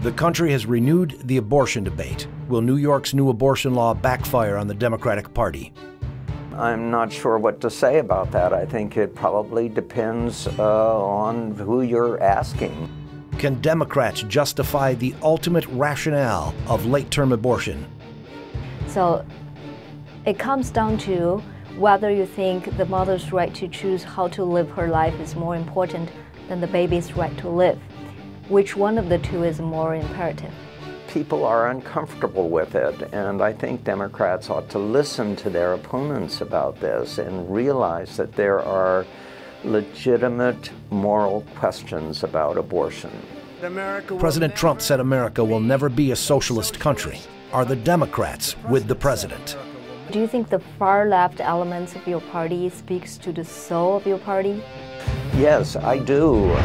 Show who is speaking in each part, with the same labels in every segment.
Speaker 1: The country has renewed the abortion debate. Will New York's new abortion law backfire on the Democratic Party?
Speaker 2: I'm not sure what to say about that. I think it probably depends on who you're asking.
Speaker 1: Can Democrats justify the ultimate rationale of late-term abortion?
Speaker 3: So it comes down to whether you think the mother's right to choose how to live her life is more important than the baby's right to live. Which one of the two is more imperative?
Speaker 2: People are uncomfortable with it, and I think Democrats ought to listen to their opponents about this and realize that there are legitimate moral questions about abortion.
Speaker 1: President Trump said America will never be a socialist country. Are the Democrats with the president?
Speaker 3: Do you think the far-left elements of your party speaks to the soul of your party?
Speaker 2: Yes, I do.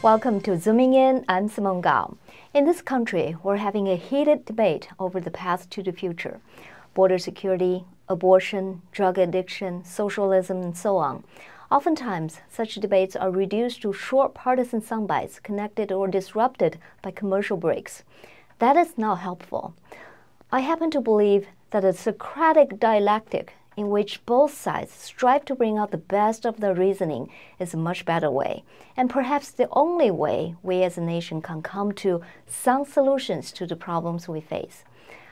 Speaker 3: Welcome to Zooming In. I'm Simone Gao. In this country, we're having a heated debate over the path to the future. Border security, abortion, drug addiction, socialism, and so on. Oftentimes, such debates are reduced to short partisan soundbites connected or disrupted by commercial breaks. That is not helpful. I happen to believe that a Socratic dialectic in which both sides strive to bring out the best of their reasoning is a much better way, and perhaps the only way we as a nation can come to sound solutions to the problems we face.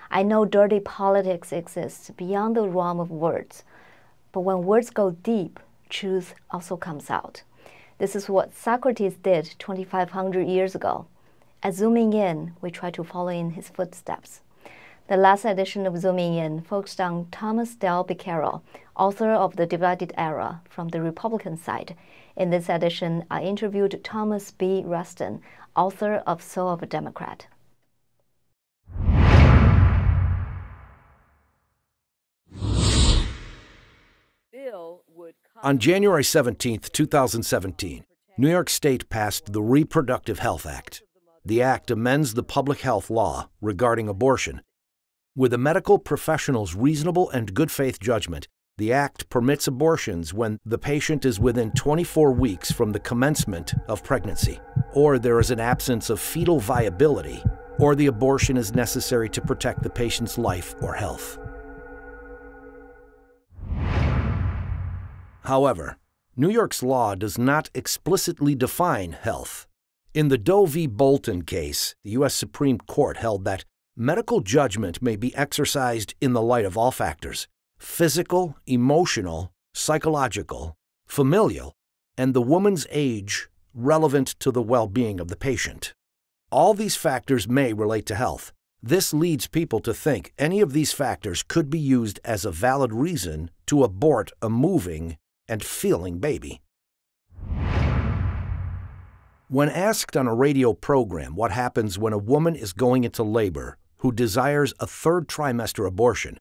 Speaker 3: I know dirty politics exists beyond the realm of words, but when words go deep, truth also comes out. This is what Socrates did 2,500 years ago. At Zooming In, we try to follow in his footsteps. The last edition of Zooming In focused on Thomas Del Beccaro, author of The Divided Era, from the Republican side. In this edition, I interviewed Thomas B. Reston, author of Soul of a Democrat.
Speaker 1: On January 17, 2017, New York State passed the Reproductive Health Act. The act amends the public health law regarding abortion. With a medical professional's reasonable and good faith judgment, the act permits abortions when the patient is within 24 weeks from the commencement of pregnancy, or there is an absence of fetal viability, or the abortion is necessary to protect the patient's life or health. However, New York's law does not explicitly define health. In the Doe v. Bolton case, the U.S. Supreme Court held that medical judgment may be exercised in the light of all factors: physical, emotional, psychological, familial, and the woman's age relevant to the well-being of the patient. All these factors may relate to health. This leads people to think any of these factors could be used as a valid reason to abort a moving and feeling baby. When asked on a radio program what happens when a woman is going into labor who desires a third trimester abortion,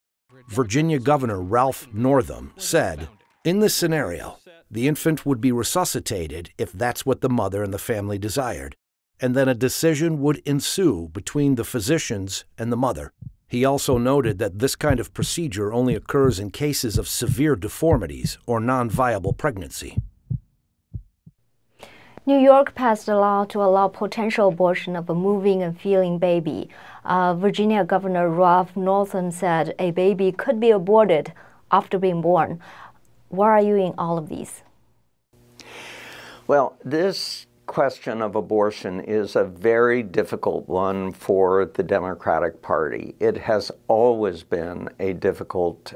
Speaker 1: Virginia Governor Ralph Northam said, "In this scenario, the infant would be resuscitated if that's what the mother and the family desired, and then a decision would ensue between the physicians and the mother." He also noted that this kind of procedure only occurs in cases of severe deformities or non-viable pregnancy.
Speaker 3: New York passed a law to allow potential abortion of a moving and feeling baby. Virginia Governor Ralph Northam said a baby could be aborted after being born. Where are you in all of these?
Speaker 2: Well, this question of abortion is a very difficult one for the Democratic Party. It has always been a difficult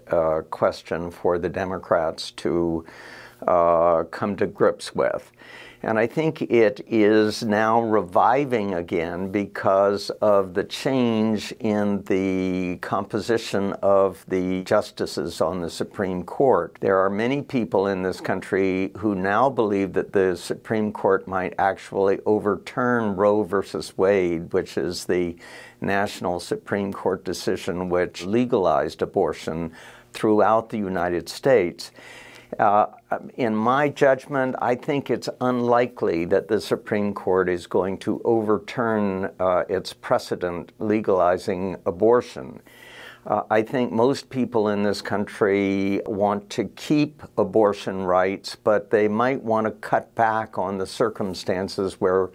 Speaker 2: question for the Democrats to come to grips with. And I think it is now reviving again because of the change in the composition of the justices on the Supreme Court. There are many people in this country who now believe that the Supreme Court might actually overturn Roe versus Wade, which is the national Supreme Court decision which legalized abortion throughout the United States. In my judgment, I think it's unlikely that the Supreme Court is going to overturn its precedent legalizing abortion. I think most people in this country want to keep abortion rights, but they might want to cut back on the circumstances where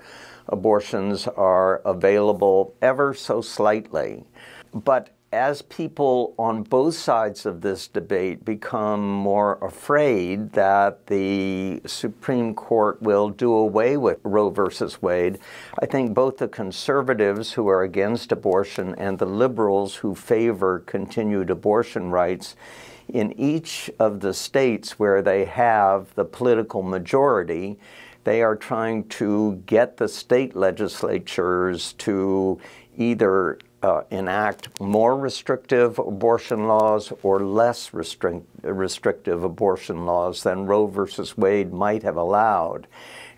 Speaker 2: abortions are available ever so slightly. But as people on both sides of this debate become more afraid that the Supreme Court will do away with Roe versus Wade, I think both the conservatives who are against abortion and the liberals who favor continued abortion rights in each of the states where they have the political majority, they are trying to get the state legislatures to either enact more restrictive abortion laws or less restrictive abortion laws than Roe versus Wade might have allowed.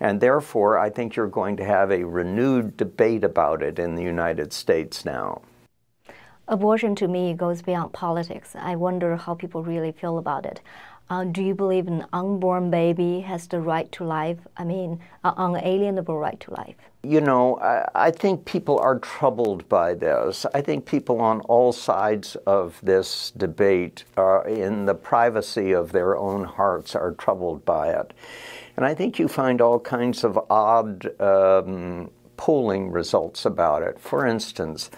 Speaker 2: And therefore, I think you're going to have a renewed debate about it in the United States now.
Speaker 3: Abortion to me goes beyond politics. I wonder how people really feel about it. Do you believe an unborn baby has the right to life? I mean, an unalienable right to life?
Speaker 2: You know, I think people are troubled by this. I think people on all sides of this debate, in the privacy of their own hearts, are troubled by it. And I think you find all kinds of odd polling results about it. For instance,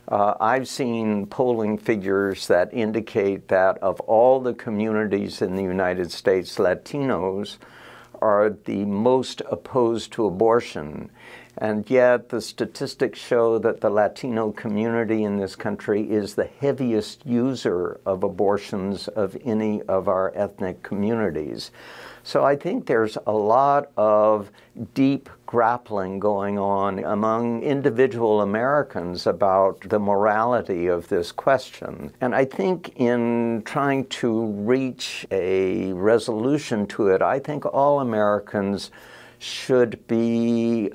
Speaker 2: I've seen polling figures that indicate that of all the communities in the United States, Latinos are the most opposed to abortion. And yet the statistics show that the Latino community in this country is the heaviest user of abortions of any of our ethnic communities. So I think there's a lot of deep grappling going on among individual Americans about the morality of this question. And I think in trying to reach a resolution to it, I think all Americans should be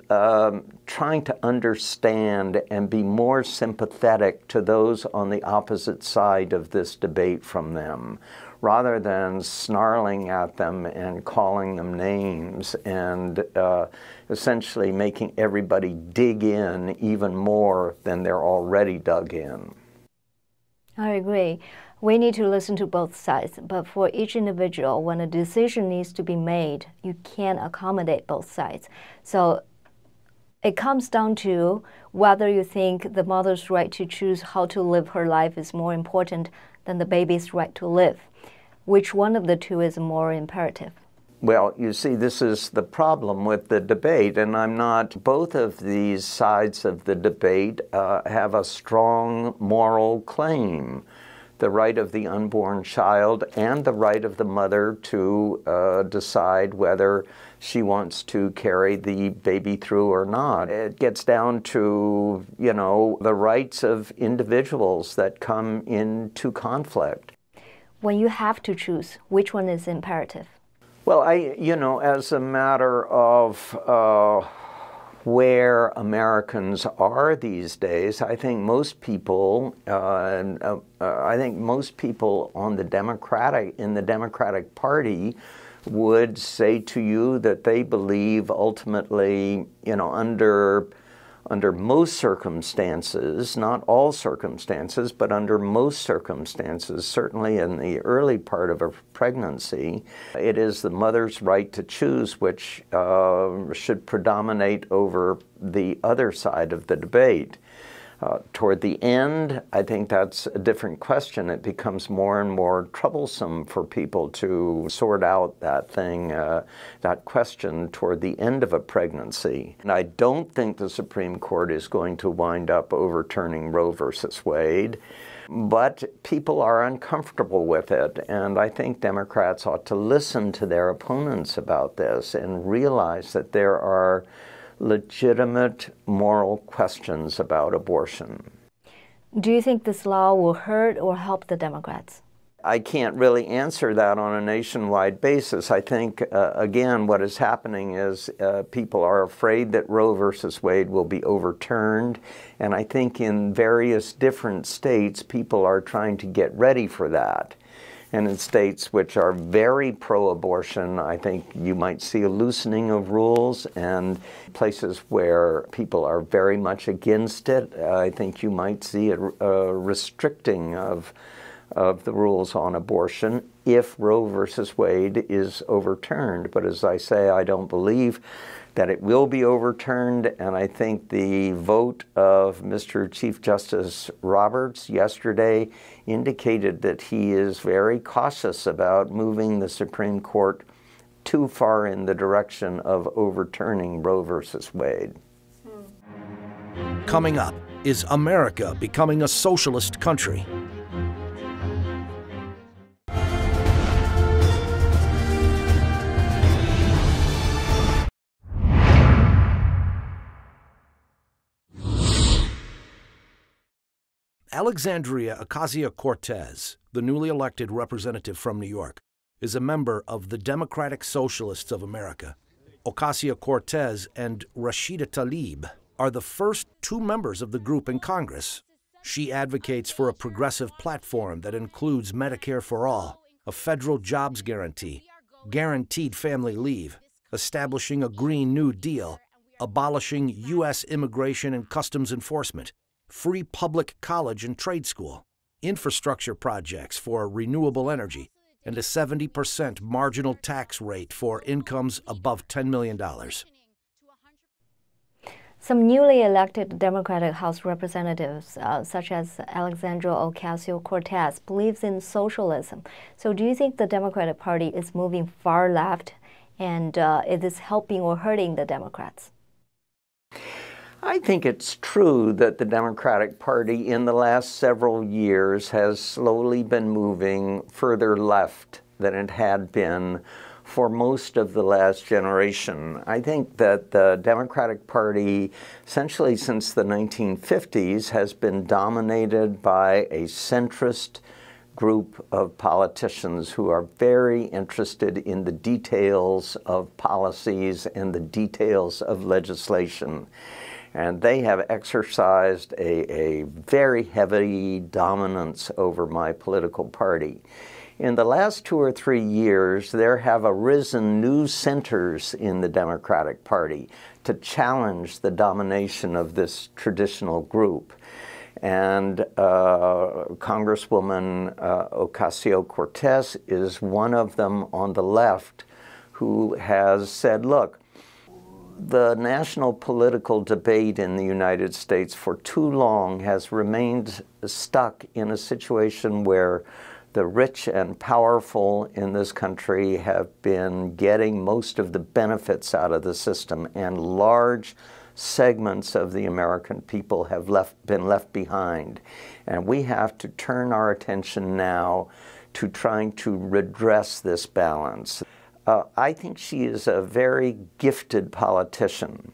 Speaker 2: trying to understand and be more sympathetic to those on the opposite side of this debate from them, rather than snarling at them and calling them names and essentially making everybody dig in even more than they're already dug in.
Speaker 3: I agree. We need to listen to both sides, but for each individual, when a decision needs to be made, you can't accommodate both sides. So it comes down to whether you think the mother's right to choose how to live her life is more important than the baby's right to live. Which one of the two is more imperative?
Speaker 2: Well, you see, this is the problem with the debate, and both of these sides of the debate have a strong moral claim. The right of the unborn child and the right of the mother to decide whether she wants to carry the baby through or not. It gets down to, you know, the rights of individuals that come into conflict.
Speaker 3: When you have to choose, which one is imperative?
Speaker 2: Well, as a matter of where Americans are these days, I think most people, in the Democratic Party would say to you that they believe ultimately, under most circumstances, not all circumstances, but under most circumstances, certainly in the early part of a pregnancy, it is the mother's right to choose which should predominate over the other side of the debate. Toward the end, I think that's a different question. It becomes more and more troublesome for people to sort out that question toward the end of a pregnancy. And I don't think the Supreme Court is going to wind up overturning Roe versus Wade, but people are uncomfortable with it. And I think Democrats ought to listen to their opponents about this and realize that there are legitimate moral questions about abortion.
Speaker 3: Do you think this law will hurt or help the Democrats?
Speaker 2: I can't really answer that on a nationwide basis. I think, again, what is happening is people are afraid that Roe versus Wade will be overturned. And I think in various different states, people are trying to get ready for that. And in states which are very pro-abortion, I think you might see a loosening of rules, and places where people are very much against it, I think you might see a restricting of the rules on abortion if Roe versus Wade is overturned. But as I say, I don't believe that it will be overturned, and I think the vote of Mr. Chief Justice Roberts yesterday indicated that he is very cautious about moving the Supreme Court too far in the direction of overturning Roe versus Wade.
Speaker 1: Coming up, is America becoming a socialist country? Alexandria Ocasio-Cortez, the newly elected representative from New York, is a member of the Democratic Socialists of America. Ocasio-Cortez and Rashida Tlaib are the first two members of the group in Congress. She advocates for a progressive platform that includes Medicare for all, a federal jobs guarantee, guaranteed family leave, establishing a Green New Deal, abolishing U.S. immigration and customs enforcement, free public college and trade school, infrastructure projects for renewable energy, and a 70% marginal tax rate for incomes above $10 million.
Speaker 3: Some newly elected Democratic House representatives, such as Alexandria Ocasio-Cortez, believes in socialism. So do you think the Democratic Party is moving far left, and is this helping or hurting the Democrats?
Speaker 2: I think it's true that the Democratic Party in the last several years has slowly been moving further left than it had been for most of the last generation. I think that the Democratic Party, essentially since the 1950s, has been dominated by a centrist group of politicians who are very interested in the details of policies and the details of legislation. And they have exercised a very heavy dominance over my political party. In the last 2 or 3 years, there have arisen new centers in the Democratic Party to challenge the domination of this traditional group. And Congresswoman Ocasio-Cortez is one of them on the left who has said, look, the national political debate in the United States for too long has remained stuck in a situation where the rich and powerful in this country have been getting most of the benefits out of the system, and large segments of the American people have been left behind. And we have to turn our attention now to trying to redress this balance. I think she is a very gifted politician,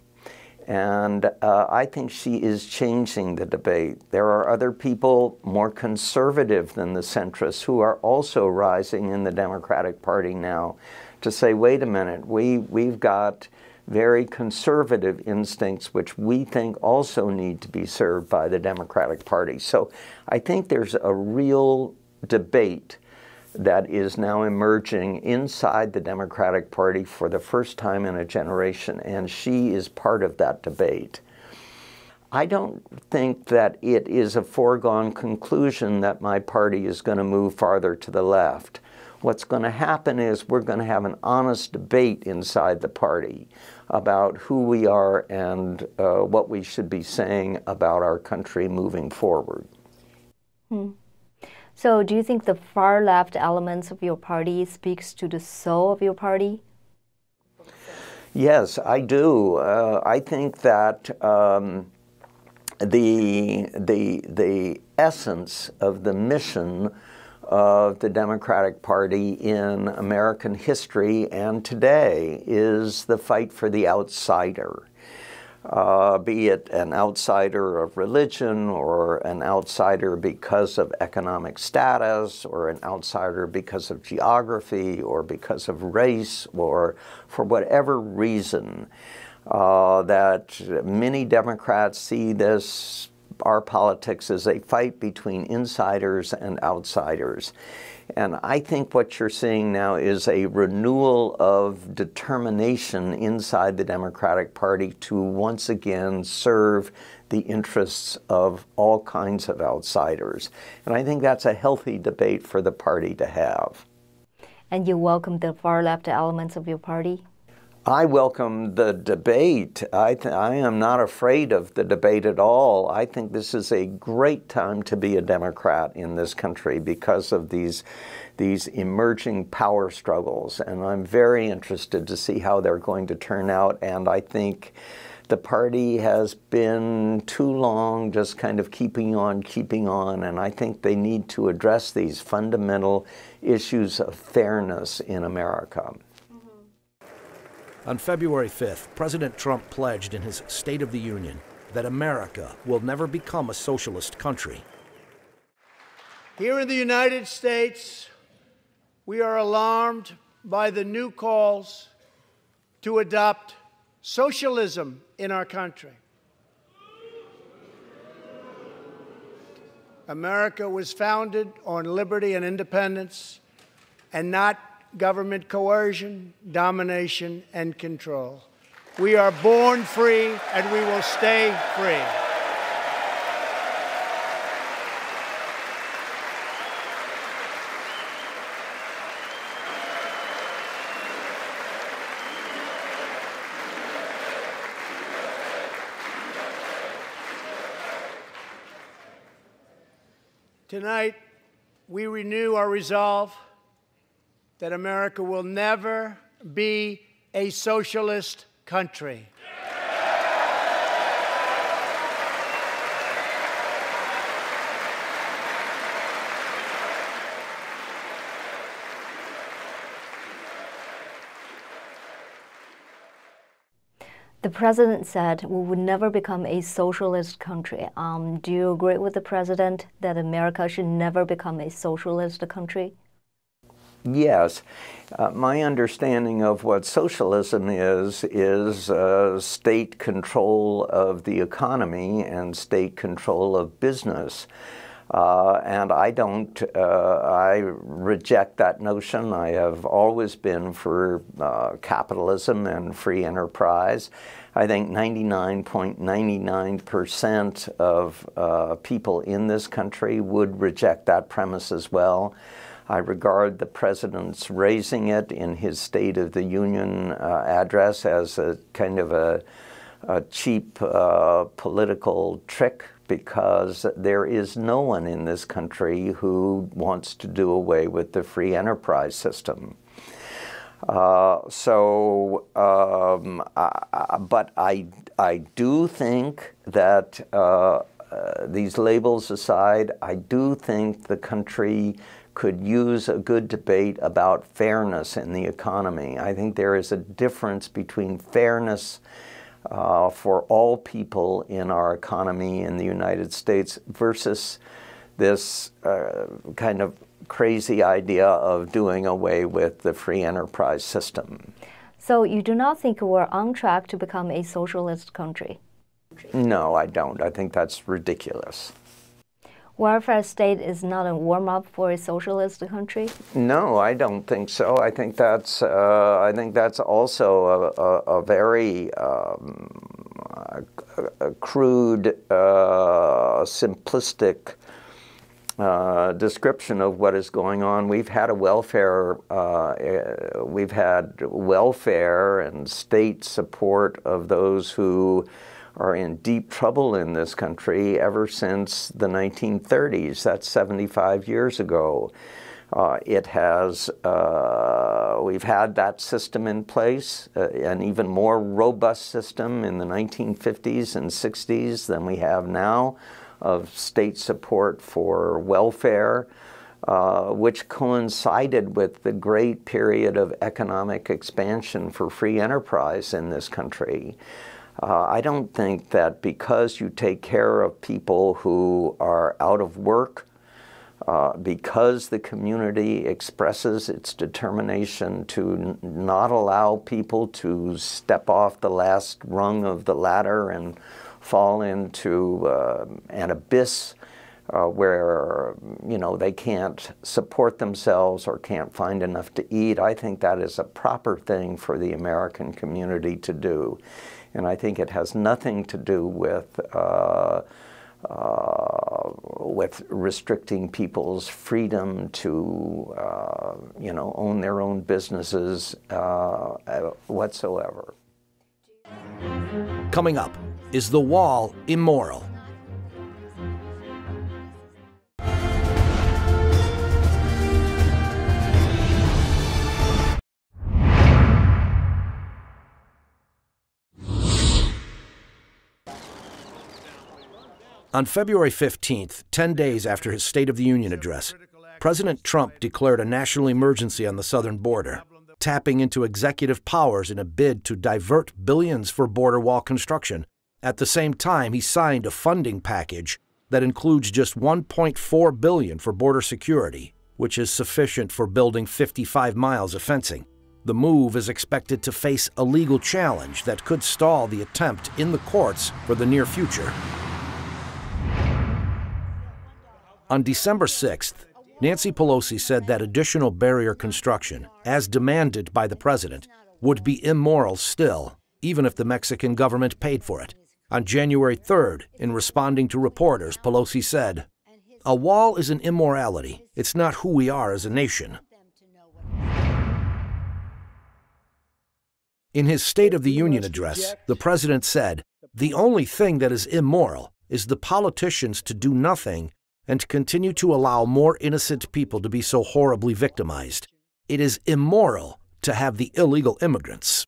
Speaker 2: and I think she is changing the debate. There are other people more conservative than the centrists who are also rising in the Democratic Party now to say, wait a minute, we've got very conservative instincts which we think also need to be served by the Democratic Party. So I think there's a real debate that is now emerging inside the Democratic Party for the first time in a generation, and she is part of that debate. I don't think that it is a foregone conclusion that my party is going to move farther to the left. What's going to happen is we're going to have an honest debate inside the party about who we are and what we should be saying about our country moving forward.
Speaker 3: So do you think the far left elements of your party speaks to the soul of your party?
Speaker 2: Yes, I do. I think that the essence of the mission of the Democratic Party in American history and today is the fight for the outsider. Be it an outsider of religion, or an outsider because of economic status, or an outsider because of geography, or because of race, or for whatever reason, that many Democrats see our politics as a fight between insiders and outsiders. And I think what you're seeing now is a renewal of determination inside the Democratic Party to once again serve the interests of all kinds of outsiders. And I think that's a healthy debate for the party to have.
Speaker 3: And you welcome the far-left elements of your party?
Speaker 2: I welcome the debate. I am not afraid of the debate at all. I think this is a great time to be a Democrat in this country because of these emerging power struggles. And I'm very interested to see how they're going to turn out. And I think the party has been too long just kind of keeping on. And I think they need to address these fundamental issues of fairness in America.
Speaker 1: On February 5th, President Trump pledged in his State of the Union that America will never become a socialist country.
Speaker 4: Here in the United States, we are alarmed by the new calls to adopt socialism in our country. America was founded on liberty and independence, and not government coercion, domination, and control. We are born free, and we will stay free. Tonight, we renew our resolve that America will never be a socialist country.
Speaker 3: The president said we would never become a socialist country. Do you agree with the president that America should never become a socialist country?
Speaker 2: Yes. My understanding of what socialism is state control of the economy and state control of business. And I reject that notion. I have always been for capitalism and free enterprise. I think 99.99% of people in this country would reject that premise as well. I regard the president's raising it in his State of the Union address as a kind of a cheap political trick, because there is no one in this country who wants to do away with the free enterprise system. But I do think that these labels aside, I do think the country could use a good debate about fairness in the economy. I think there is a difference between fairness for all people in our economy in the United States versus this kind of crazy idea of doing away with the free enterprise system.
Speaker 3: So you do not think we're on track to become a socialist country?
Speaker 2: No, I don't. I think that's ridiculous.
Speaker 3: Welfare state is not a warm-up for a socialist country?
Speaker 2: No, I don't think so. I think that's also a very crude, simplistic description of what is going on. We've had welfare and state support of those who are in deep trouble in this country ever since the 1930s. That's 75 years ago. We've had that system in place, an even more robust system in the 1950s and 60s than we have now, of state support for welfare, which coincided with the great period of economic expansion for free enterprise in this country. I don't think that because you take care of people who are out of work, because the community expresses its determination to not allow people to step off the last rung of the ladder and fall into an abyss where, you know, they can't support themselves or can't find enough to eat. I think that is a proper thing for the American community to do. And I think it has nothing to do with restricting people's freedom to, you know, own their own businesses whatsoever.
Speaker 1: Coming up, is the wall immoral? On February 15th, 10 days after his State of the Union address, President Trump declared a national emergency on the southern border, tapping into executive powers in a bid to divert billions for border wall construction. At the same time, he signed a funding package that includes just $1.4 billion for border security, which is sufficient for building 55 miles of fencing. The move is expected to face a legal challenge that could stall the attempt in the courts for the near future. On December 6th, Nancy Pelosi said that additional barrier construction, as demanded by the president, would be immoral still, even if the Mexican government paid for it. On January 3rd, in responding to reporters, Pelosi said, "A wall is an immorality. It's not who we are as a nation." In his State of the Union address, the president said, "The only thing that is immoral is the politicians to do nothing and continue to allow more innocent people to be so horribly victimized. It is immoral to have the illegal immigrants."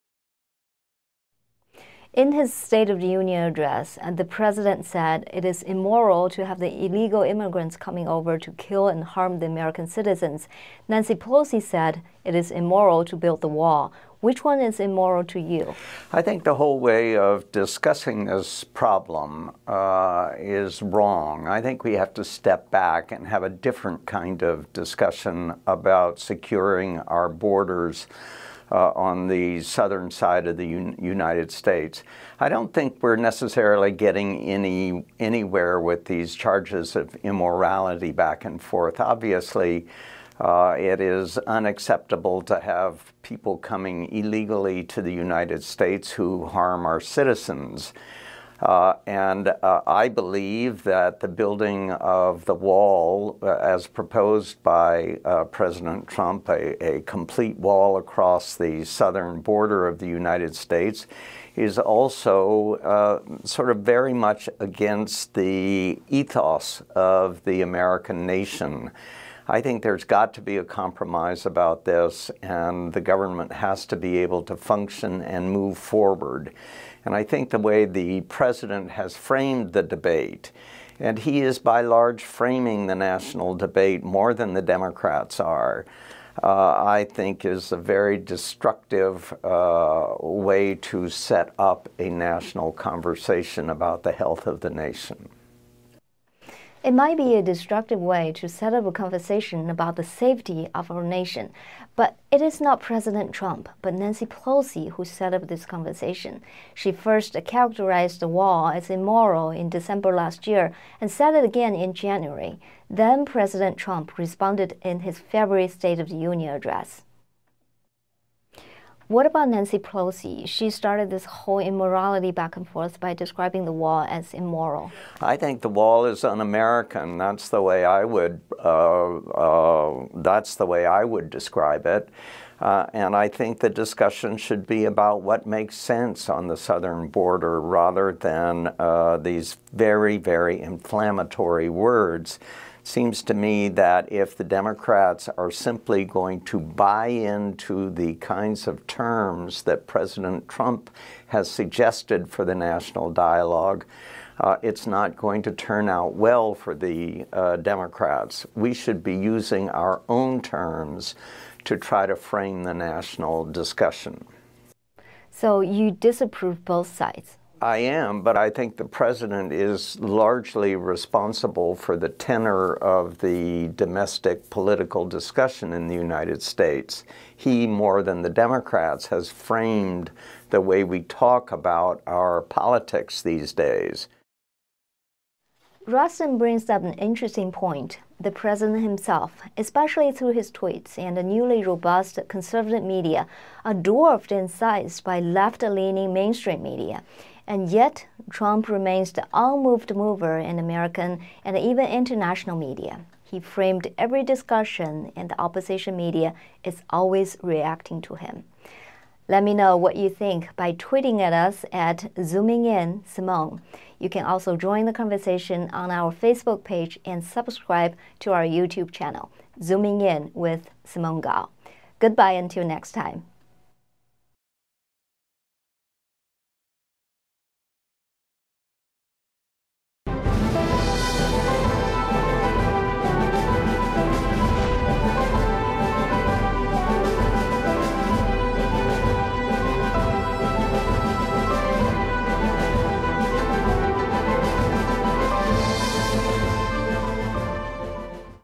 Speaker 3: In his State of the Union address, the president said it is immoral to have the illegal immigrants coming over to kill and harm the American citizens. Nancy Pelosi said it is immoral to build the wall. Which one is immoral to you?
Speaker 2: I think the whole way of discussing this problem is wrong. I think we have to step back and have a different kind of discussion about securing our borders on the southern side of the United States. I don't think we're necessarily getting anywhere with these charges of immorality back and forth. Obviously, it is unacceptable to have people coming illegally to the United States who harm our citizens. I believe that the building of the wall, as proposed by President Trump, a complete wall across the southern border of the United States, is also sort of very much against the ethos of the American nation. I think there's got to be a compromise about this, and the government has to be able to function and move forward. And I think the way the president has framed the debate, and he is by large framing the national debate more than the Democrats are, I think is a very destructive way to set up a national conversation about the health of the nation.
Speaker 3: It might be a destructive way to set up a conversation about the safety of our nation, but it is not President Trump, but Nancy Pelosi who set up this conversation. She first characterized the wall as immoral in December last year and said it again in January. Then President Trump responded in his February State of the Union address. What about Nancy Pelosi? She started this whole immorality back and forth by describing the wall as immoral.
Speaker 2: I think the wall is un-American. That's the way I would. Describe it. And I think the discussion should be about what makes sense on the southern border, rather than these very, very inflammatory words. Seems to me that if the Democrats are simply going to buy into the kinds of terms that President Trump has suggested for the national dialogue, it's not going to turn out well for the Democrats. We should be using our own terms to try to frame the national discussion.
Speaker 3: So you disapprove both sides?
Speaker 2: I am, but I think the president is largely responsible for the tenor of the domestic political discussion in the United States. He, more than the Democrats, has framed the way we talk about our politics these days.
Speaker 3: Reston brings up an interesting point. The president himself, especially through his tweets and the newly robust conservative media, are dwarfed in size by left-leaning mainstream media. And yet, Trump remains the unmoved mover in American and even international media. He framed every discussion, and the opposition media is always reacting to him. Let me know what you think by tweeting at us at ZoomingInSimone. You can also join the conversation on our Facebook page and subscribe to our YouTube channel, Zooming In with Simone Gao. Goodbye until next time.